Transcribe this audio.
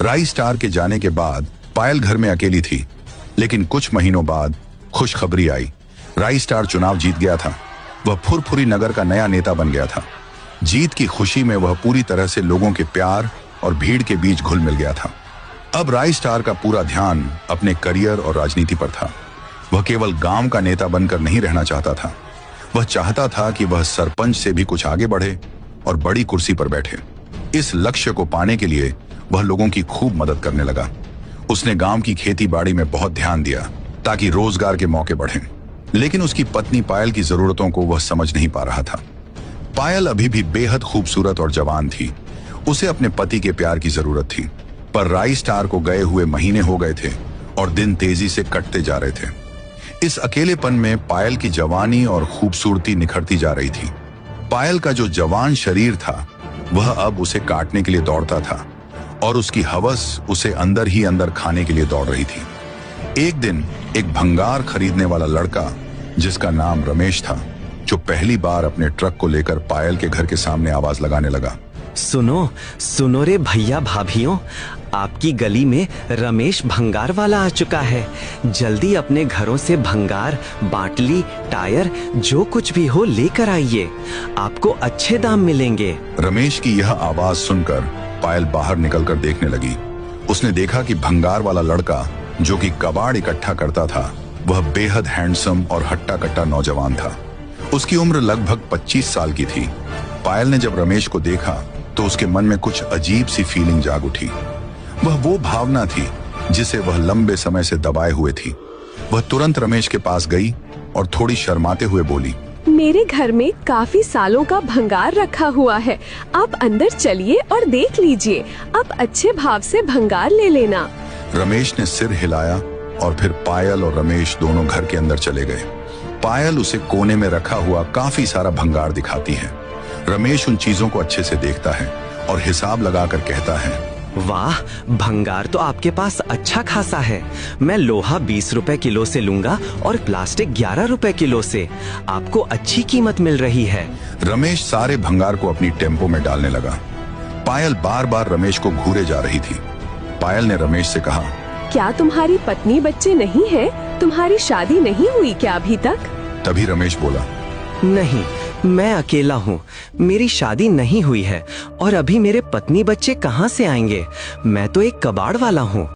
राई स्टार के जाने के बाद पायल घर में अकेली थी, लेकिन कुछ महीनों बाद खुशखबरी आई। राई स्टार चुनाव जीत गया था। वह फुरफुरी नगर का नया नेता बन गया था। जीत की खुशी में वह पूरी तरह से लोगों के प्यार और भीड़ के बीच घुल मिल गया था। अब राई स्टार का पूरा ध्यान अपने करियर और राजनीति पर था। वह केवल गांव का नेता बनकर नहीं रहना चाहता था। वह चाहता था कि वह सरपंच से भी कुछ आगे बढ़े और बड़ी कुर्सी पर बैठे। इस लक्ष्य को पाने के लिए वह लोगों की खूब मदद करने लगा। उसने गांव की खेती बाड़ी में बहुत ध्यान दिया ताकि रोजगार के मौके बढ़ें। लेकिन उसकी पत्नी पायल की जरूरतों को वह समझ नहीं पा रहा था। पायल अभी भी बेहद खूबसूरत और जवान थी। उसे अपने पति के प्यार की जरूरत थी, पर राई स्टार को गए हुए महीने हो गए थे और दिन तेजी से कटते जा रहे थे। इस अकेलेपन में पायल की जवानी और खूबसूरती निखरती जा रही थी। पायल का जो जवान शरीर था वह अब उसे काटने के लिए दौड़ता था और उसकी हवस उसे अंदर ही अंदर खाने के लिए दौड़ रही थी। एक दिन एक भंगार खरीदने वाला लड़का, जिसका नाम रमेश था, जो पहली बार अपने ट्रक को लेकर पायल के घर के सामने आवाज लगाने लगा। सुनो सुनो रे भैया भाभियों, आपकी गली में रमेश भंगार वाला आ चुका है। जल्दी अपने घरों से भंगार, बाटली, टायर जो कुछ भी हो लेकर आइए, आपको अच्छे दाम मिलेंगे। रमेश की यह आवाज सुनकर पायल बाहर निकलकर देखने लगी। उसने देखा कि भंगार वाला लड़का, जो कि कबाड़ इकट्ठा करता था, वह बेहद हैंडसम और हट्टा कट्टा नौजवान था। उसकी उम्र लगभग 25 साल की थी। पायल ने जब रमेश को देखा तो उसके मन में कुछ अजीब सी फीलिंग जाग उठी। वह वो भावना थी जिसे वह लंबे समय से दबाए हुए थी। वह तुरंत रमेश के पास गई और थोड़ी शर्माते हुए बोली, मेरे घर में काफी सालों का भंगार रखा हुआ है, आप अंदर चलिए और देख लीजिए। आप अच्छे भाव से भंगार ले लेना। रमेश ने सिर हिलाया और फिर पायल और रमेश दोनों घर के अंदर चले गए। पायल उसे कोने में रखा हुआ काफी सारा भंगार दिखाती है। रमेश उन चीजों को अच्छे से देखता है और हिसाब लगाकर कहता है, वाह, भंगार तो आपके पास अच्छा खासा है। मैं लोहा 20 रुपए किलो से लूंगा और प्लास्टिक 11 रुपए किलो से। आपको अच्छी कीमत मिल रही है। रमेश सारे भंगार को अपनी टेम्पो में डालने लगा। पायल बार बार रमेश को घूरे जा रही थी। पायल ने रमेश से कहा, क्या तुम्हारी पत्नी बच्चे नहीं है? तुम्हारी शादी नहीं हुई क्या अभी तक? तभी रमेश बोला, नहीं, मैं अकेला हूँ। मेरी शादी नहीं हुई है और अभी मेरे पत्नी बच्चे कहाँ से आएंगे? मैं तो एक कबाड़ वाला हूँ।